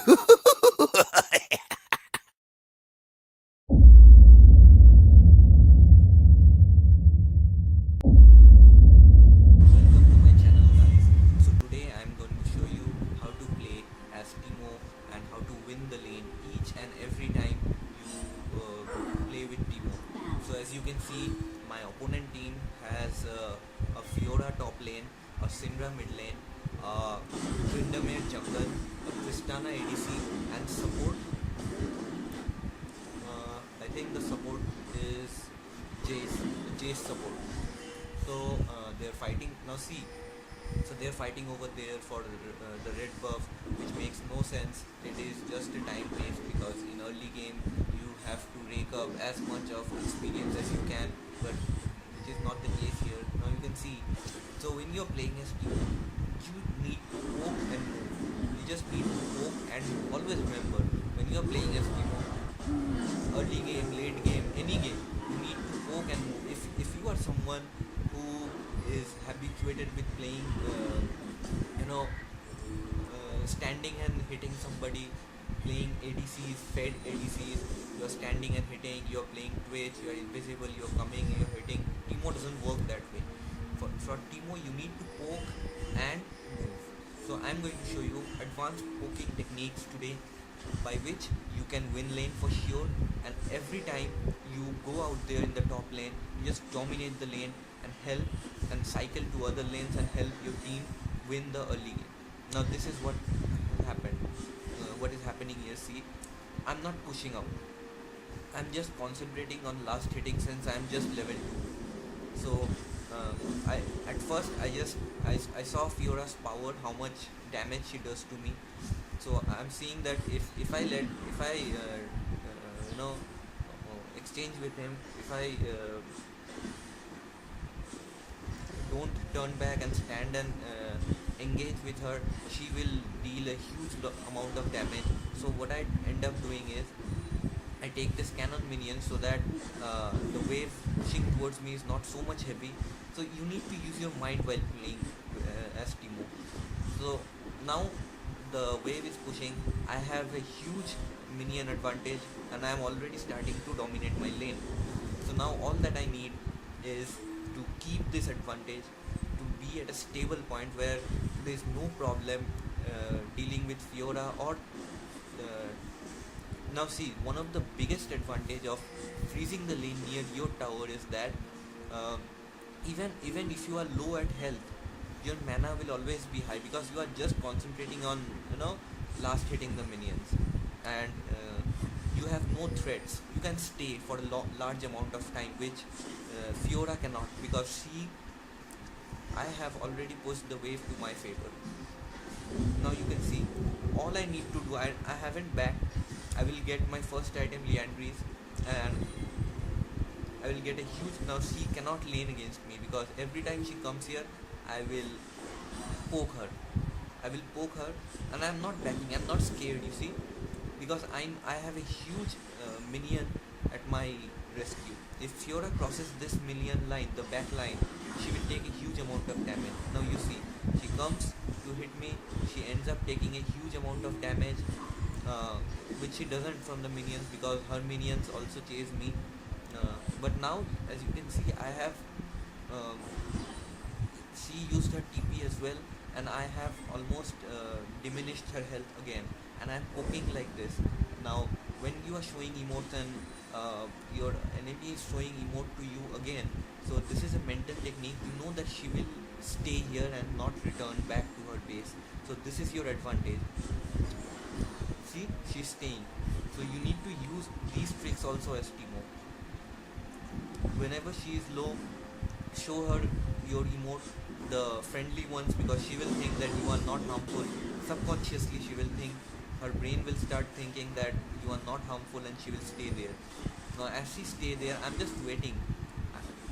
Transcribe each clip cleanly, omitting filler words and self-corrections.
Welcome to my channel, guys. So today I'm going to show you how to play as teemo and how to win the lane each and every time you play with teemo. So as you can see, my opponent team has a Fiora top lane, a Syndra mid lane, a Tryndamere jungle, a Tristana ADC, and support. I think the support is Jace support. So they're fighting now. See, so they're fighting over there for the red buff, which makes no sense. It is just a time waste because in early game you have to rake up as much of experience as you can, but which is not the case here. Now you can see. So when you're playing as team, you need to poke and move. You just need to poke and move. Always remember when you're playing as team, early game, late game, any game, you need to poke and move. If you are someone who is habituated with playing, standing and hitting somebody, playing ADCs, fed ADCs, you're standing and hitting, you're playing Twitch, you're invisible, you're coming, you're hitting. Teemo doesn't work that way. For Teemo, you need to poke and move. So I'm going to show you advanced poking techniques today by which you can win lane for sure, and every time you go out there in the top lane, you just dominate the lane and help and cycle to other lanes and help your team win the early game. Now this is what happened. What is happening here? See, I'm not pushing up. I'm just concentrating on last hitting since I'm just level 2. So I at first I saw Fiora's power, how much damage she does to me. So I'm seeing that if I exchange with him, if I don't turn back and stand and engage with her, she will deal a huge amount of damage. So what I end up doing is I take this cannon minion so that the wave pushing towards me is not so much heavy. So you need to use your mind while playing as Teemo. So now the wave is pushing, I have a huge minion advantage and I am already starting to dominate my lane. So now all that I need is to keep this advantage, to be at a stable point where there is no problem dealing with Fiora or now see, one of the biggest advantage of freezing the lane near your tower is that uh, even if you are low at health, your mana will always be high because you are just concentrating on last hitting the minions, and you have no threats. You can stay for a large amount of time, which Fiora cannot, because I have already pushed the wave to my favor. Now you can see all I need to do. I haven't backed. I will get my first item Leandries, and I will get a huge. Now she cannot lane against me because every time she comes here I will poke her. I will poke her, and I'm not backing. I'm not scared. You see, because I have a huge minion at my rescue. If Fiora crosses this minion line, the back line, she will take a huge amount of damage. Now you see, she comes to hit me. She ends up taking a huge amount of damage, which she doesn't from the minions because her minions also chase me. But now, as you can see, I have. She used her TP as well, and I have almost diminished her health again, and I'm poking like this. Now when you are showing emotes and your enemy is showing emote to you again, so this is a mental technique. You know that she will stay here and not return back to her base, so this is your advantage. See, she's staying, so you need to use these tricks also as Teemo. Whenever she is low, show her your emote, the friendly ones, because she will think that you are not harmful. Subconsciously she will think, her brain will start thinking that you are not harmful, and she will stay there. Now as she stay there, I'm just waiting.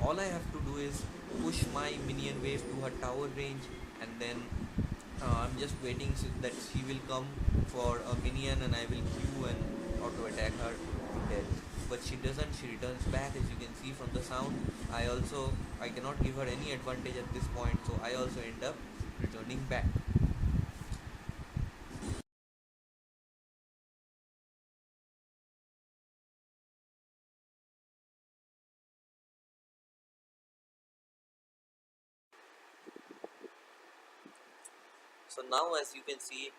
All I have to do is push my minion wave to her tower range, and then I'm just waiting so that she will come for a minion, and I will Q and auto attack her to death. But she doesn't. She returns back, as you can see from the sound. I cannot give her any advantage at this point, so I also end up returning back. So now, as you can see,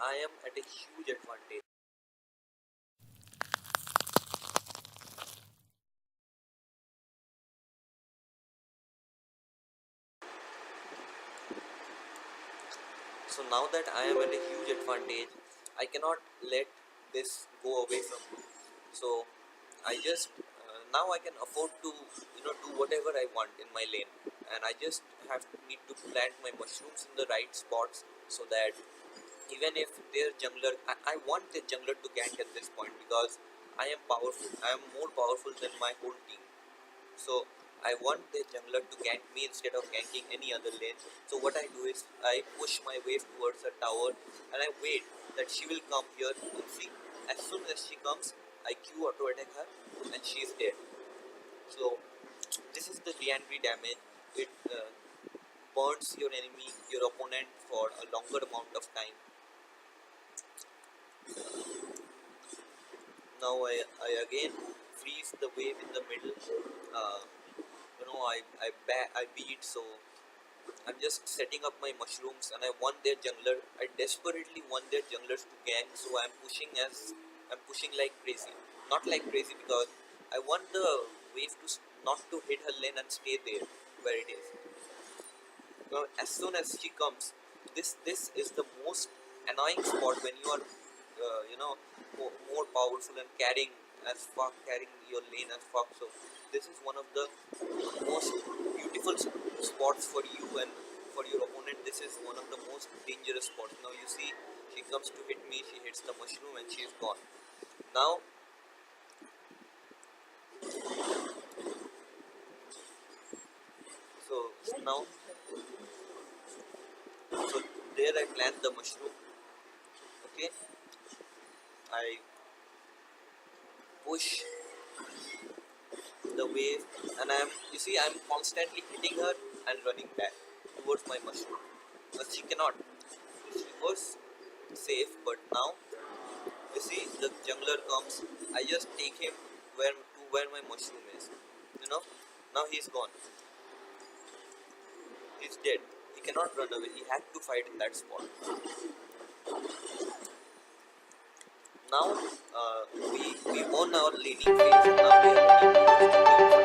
I am at a huge advantage. So now that I am at a huge advantage, I cannot let this go away from me. So I just now I can afford to do whatever I want in my lane, and I just need to plant my mushrooms in the right spots so that even if their jungler, I want the jungler to gank at this point because I am powerful. I am more powerful than my whole team. So I want the jungler to gank me instead of ganking any other lane. So what I do is I push my wave towards a tower and I wait that she will come here and see. As soon as she comes, I Q auto attack her and she is dead. So this is the re-entry damage. It burns your enemy, your opponent for a longer amount of time. Now I again freeze the wave in the middle. Uh, I beat, so I'm just setting up my mushrooms and I want their jungler. I desperately want their junglers to gank, so I'm pushing like crazy. Not like crazy because I want the wave to not to hit her lane and stay there where it is. Now, as soon as she comes, this is the most annoying spot when you are more powerful and carrying your lane as fuck. So this is one of the most beautiful spots for you and for your opponent. This is one of the most dangerous spots. Now you see, she comes to hit me, she hits the mushroom and she is gone. Now, so now, so there I plant the mushroom. Okay, I push the wave, and I'm constantly hitting her and running back towards my mushroom. But she cannot. She was safe, but now you see the jungler comes. I just take him where my mushroom is. You know, now he's gone. He's dead. He cannot run away. He had to fight in that spot. Now we won our laning phase, and now we are moving towards the game.